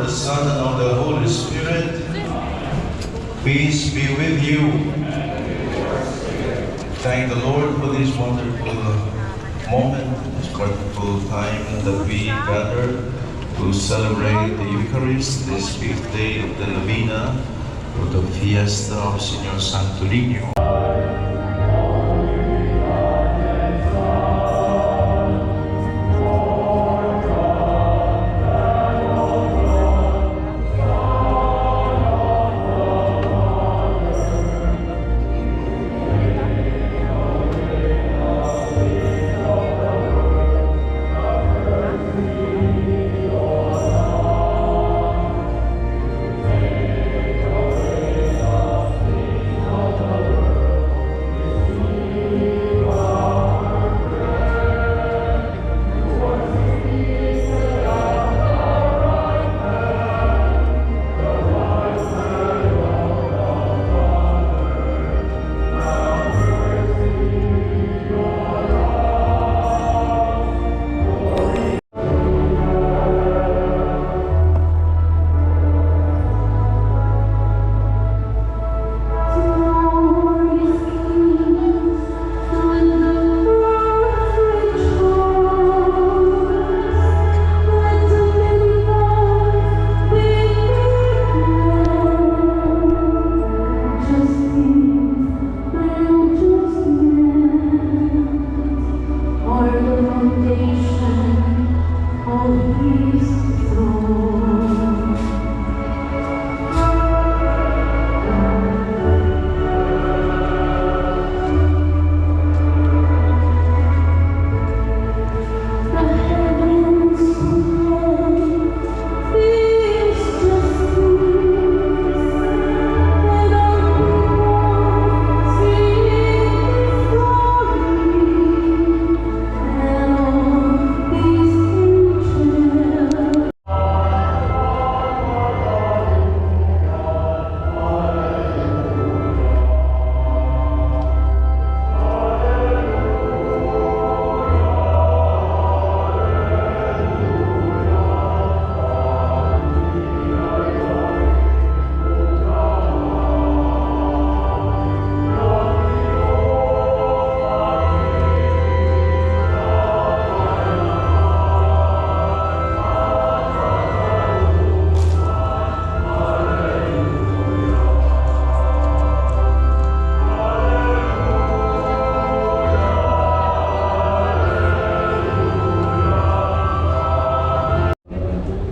the Son, and of the Holy Spirit. Peace be with you. Thank the Lord for this wonderful moment, this wonderful time that we gather to celebrate the Eucharist, this fifth day of the Novena, or the Fiesta of Señor Santo Niño.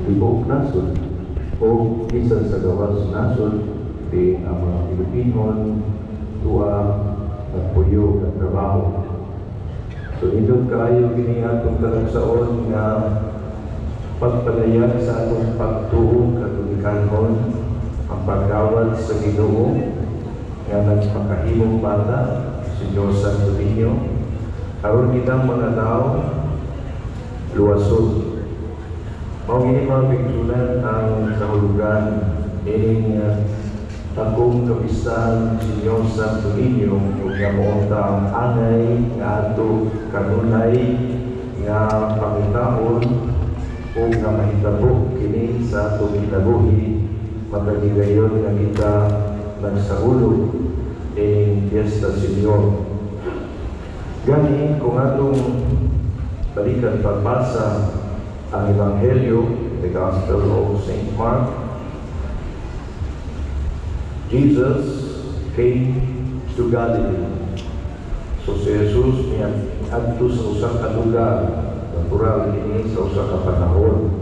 Ibuok nasod o isa sa gawas nasod di ang mga Pilipinon tuwa at puyo at trabaho. So ito kayo kini atong talagsaon nga pagpalayan sa atong pagtuo katolikanon ang paggawad sa Ginoo nga nagpakahimong bata si Diyos Santo Niño aron kitang mga tao luwasod. Mao gini mga pigsunan ang kahulugan ining takong kapistahan si Diyos Santo Niño ug nga mounta ang angay nga ato kanunay nga pangitaon o nga mahitabo kini sa atong kinabuhi magaligayon nga kita nagsagulog ining Fiesta Señor. Gani kung atong balikan pagbasa ang Ebanghelyo, the Gospel of St. Mark, Jesus came to Galilee. So si Jesus niya adto sa usa ka lugar, natural ini sa usa ka panahon.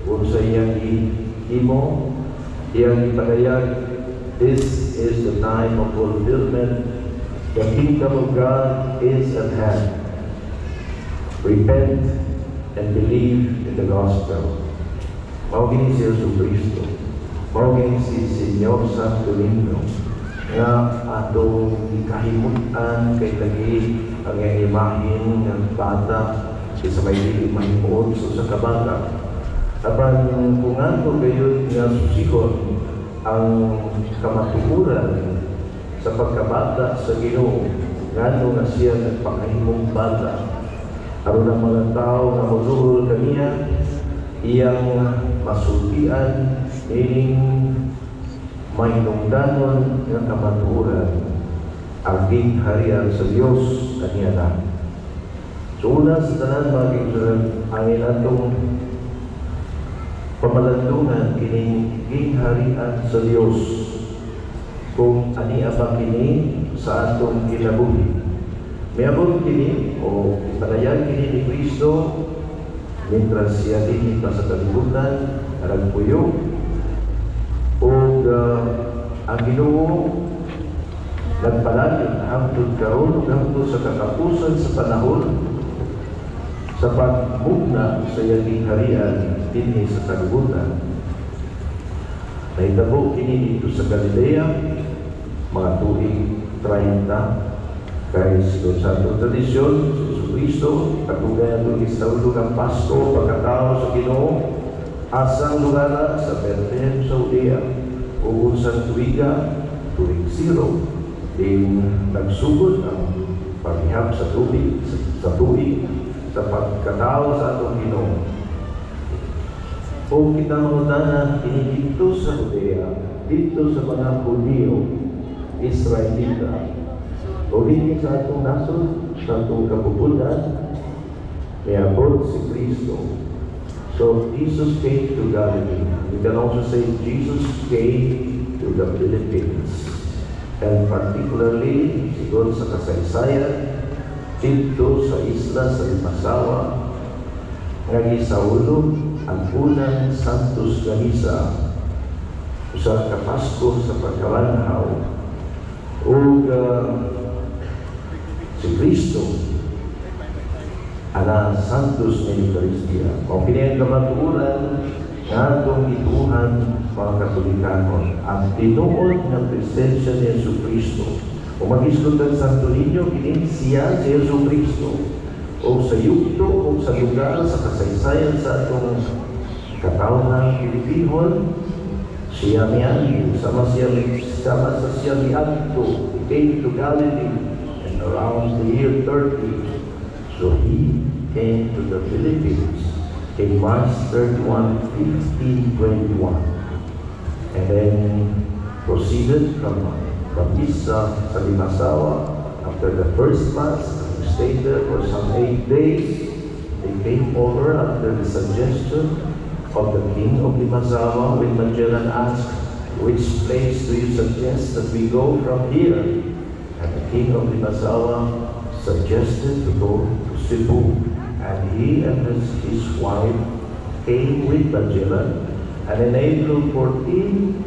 Kung sa iyang imo, iyang ipadayag, this is the time of fulfillment. The kingdom of God is at hand. Repent and believe in the gospel. Maugin si Jesucristo, maugin si Señor Santo Niño, nga atong ikahimutan kay lagi ang imahin ng bata sa may mahimuot sa kabata. Apan kung ato kayo nga susikon ang kamatukuran sa pagkabata sa Ginoo, ngano nga siya nagpakahimong bata aron ang mga tao nga moduhol kaniya iyang masultian ining mahinungdanon nga kamatuoran ang gingharian sa Dios kaniya na. So una sa tanan mga kaibigan, ang inatong pamalandungan kining gingharian sa Dios kung aniya ba kini sa atong kinabuhi. Mayabot kini o ipanayan kini ni Kristo mientras siya din sa kalibutan nagpuyo o ang Ginoo nagpalagin hangtod karon ug hangtod sa katapusan sa panahon sa pagmugna sa iyang harian dinhi sa kalibutan. Nahitabo kini dito sa Galilea mga tuig 30 kay sa tradisyon sa Kristo katugay ang isaulo ng Pasko pagkatao sa Ginoo asang lugar sa Bethlehem sa Judea ug sa tuiga tuig 0 din nagsugod ang paghihap sa tubig sa tuig sa pagkatao sa atong Ginoo. O kinahanglan kini dito sa Judea dito sa mga Hudyo Israelita o hindi sa atong nasod sa atong kapupunan mayabot si Kristo. So Jesus came to Galilee. We can also say Jesus came to the Philippines, and particularly siguro sa kasaysayan dito sa isla sa Limasawa nga gisaulo ang unang Santos Ganisa sa Kapasko sa pagkalanhaw ug si Kristo ala Santos na Eucharistia. Kung pinayang kamatuuran nga itong ituhan mga Katolikanon ang tinuod ng presensya ni Yesu Kristo. Kung mag-islutan Santo Niño, kinin siya si Yesu Kristo o sa yugto o sa lugar sa kasaysayan sa atong katawhan Pilipinon, siya niyan, sama sa siya ni Anto, he came to Galilee and around the year 30. So he came to the Philippines in March 31, 1521, and then proceeded from Isa sa Limasawa. After the first Mass, he stayed there for some 8 days. They came over after the suggestion of the king of Limasawa when Magellan asked, "Which place do you suggest that we go from here?" And the king of Limasawa suggested to go to Cebu, and he and his wife came with Magellan, and in April 14,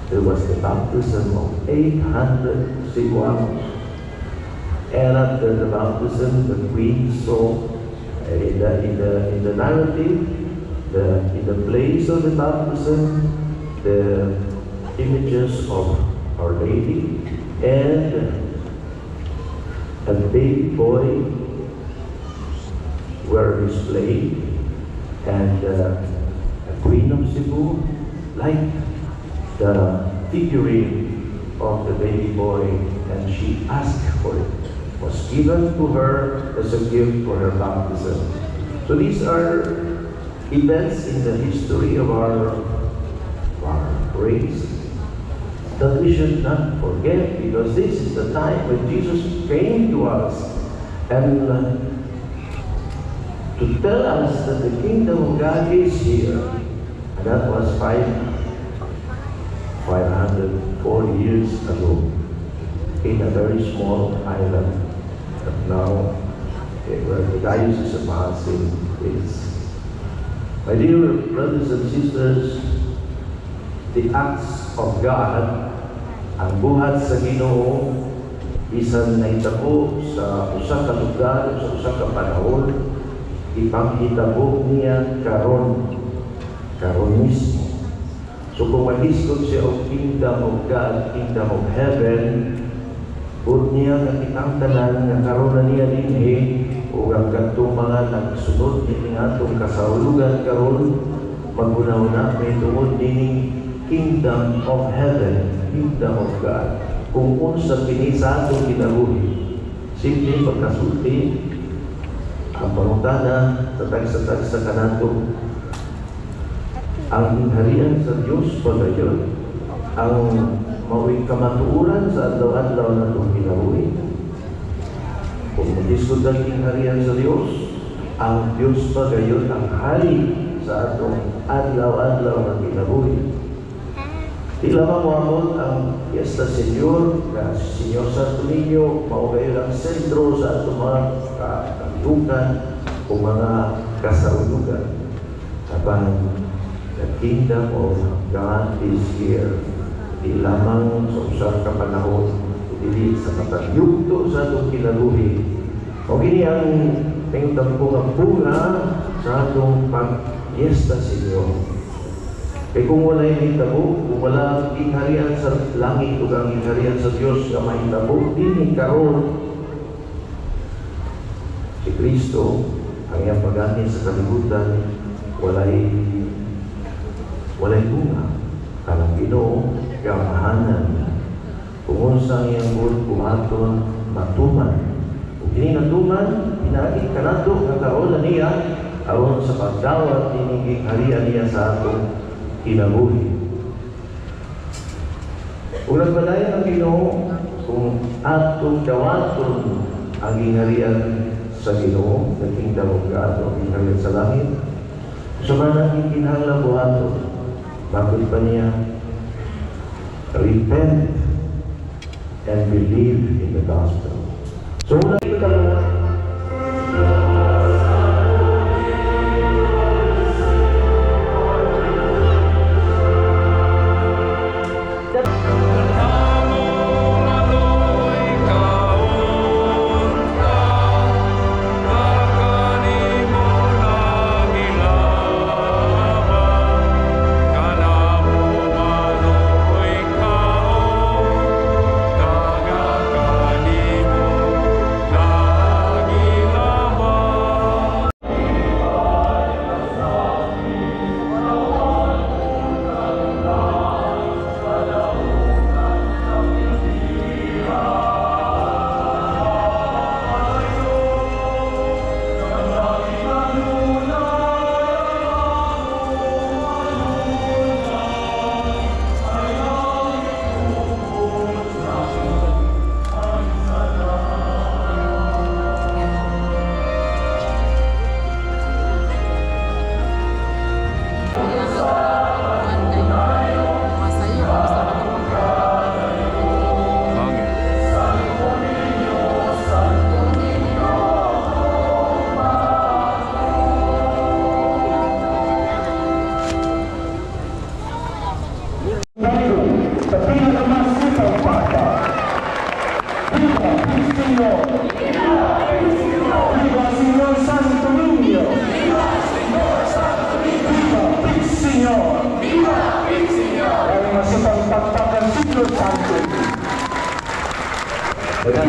there was the baptism of 800 Cebuanos. And after the baptism, the queen saw in the narrative, in the place of the baptism, the images of Our Lady and a baby boy were displayed, and a queen of Cebu liked the figurine of the baby boy, and she asked for it. It was given to her as a gift for her baptism. So these are events in the history of our race that we should not forget, because this is the time when Jesus came to us and to tell us that the kingdom of God is here. And that was 504 years ago in a very small island. But now, where the Diocese of Maasin is. My dear brothers and sisters, the acts of God, ang buhat sa Ginoo, bisan nahitabo sa usa ka lugar, sa usa ka panahon, ipanghitabog niya karon mismo. So kung mahiskot siya o kingdom of God, kingdom of heaven, bud niya nga kitang tanan nga karon na niya dinhi o ang kantong mga nagsunod din atong kasaulugan karon maghuna-huna may tungod dining kingdom of heaven, kingdom of God. Kung unsa kini sa atong kinabuhi, simple pagkasulti ang pangutana sa tagsa kanato Ang harian sa Diyos pagayon, ang mauwi kamatuuran sa adlaw-adlaw na itong kinabuhi. Kung mag-diskutan ang harian sa Diyos, ang Diyos pagayon ang hari sa atong adlaw-adlaw na kinabuhi. Di lamang moamot ang Fiesta Señor, na Señor Santo Niño, maugayon ang sentro sa atong mga kakantukan o mga kasaulugan. Kapag the kingdom of God is here, di lamang sa usang kapanahon, dili sa matagyugto sa atong kinabuhi. O gini ang tingtang ang bunga sa atong pag-Fiesta Señor. Kaya kung wala yung hitabo, kung wala ang ingharian sa langit o ang ingharian sa Diyos na may hitabo, din karon si Kristo ang iyang pag-anin sa kalibutan, walay bunga. Kanang Ginoo, kamahanan, kung unsang iyang buod kumaton, matuman. Kung kini natuman, pinaging kanato ng karoon niya, aron sa pagdawat tiniging harian niya sa atong kinabuhi. Kung nagpadayon ang Ginoo, kung atong dawaton ang ingharian sa Ginoo, the kingdom of God, o ingharian sa langit, sa manang ikinahanglang buhaton, bakit pa niya? Repent and believe in the gospel. So, una kita mga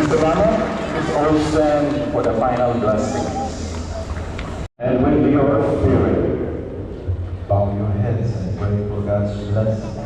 Mr. Rano is all stand for the final blessings. And with your spirit, bow your heads and pray for God's blessing.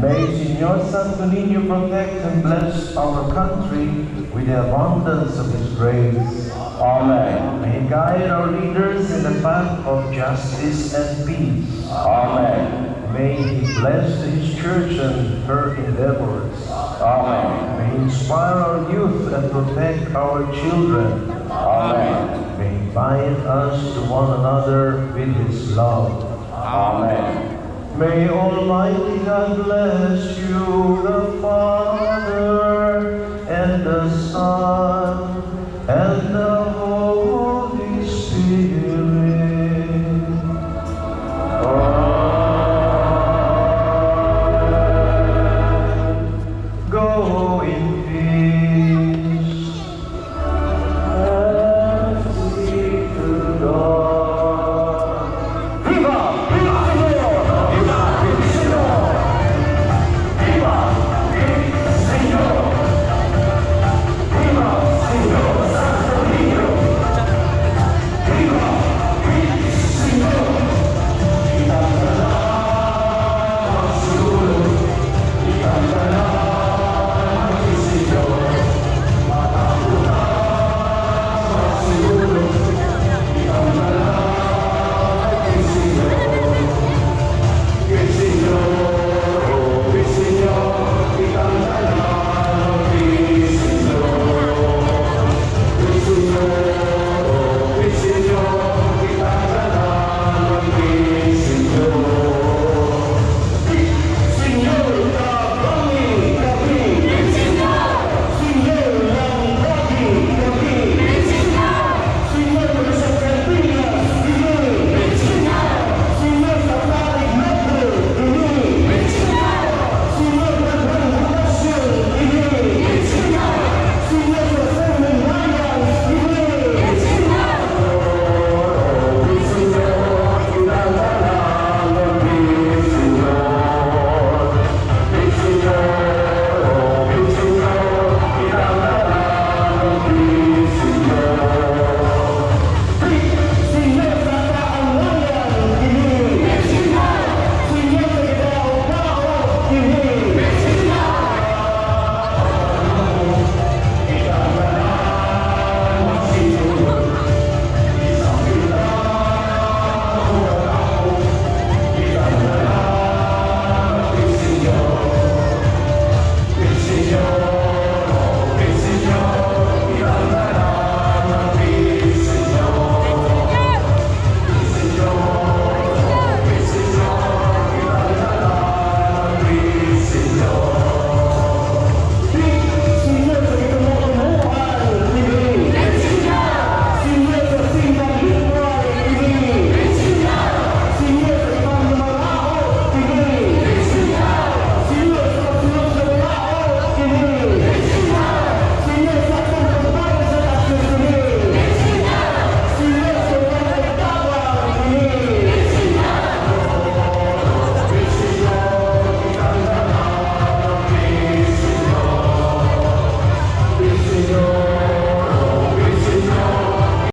May Señor Santo Niño protect and bless our country with the abundance of His grace. Amen. May He guide our leaders in the path of justice and peace. Amen. May He bless His church and her endeavors. Amen. May He inspire our youth and protect our children. Amen. May He bind us to one another with His love. Amen. May Almighty God bless you, the Father, and the Son,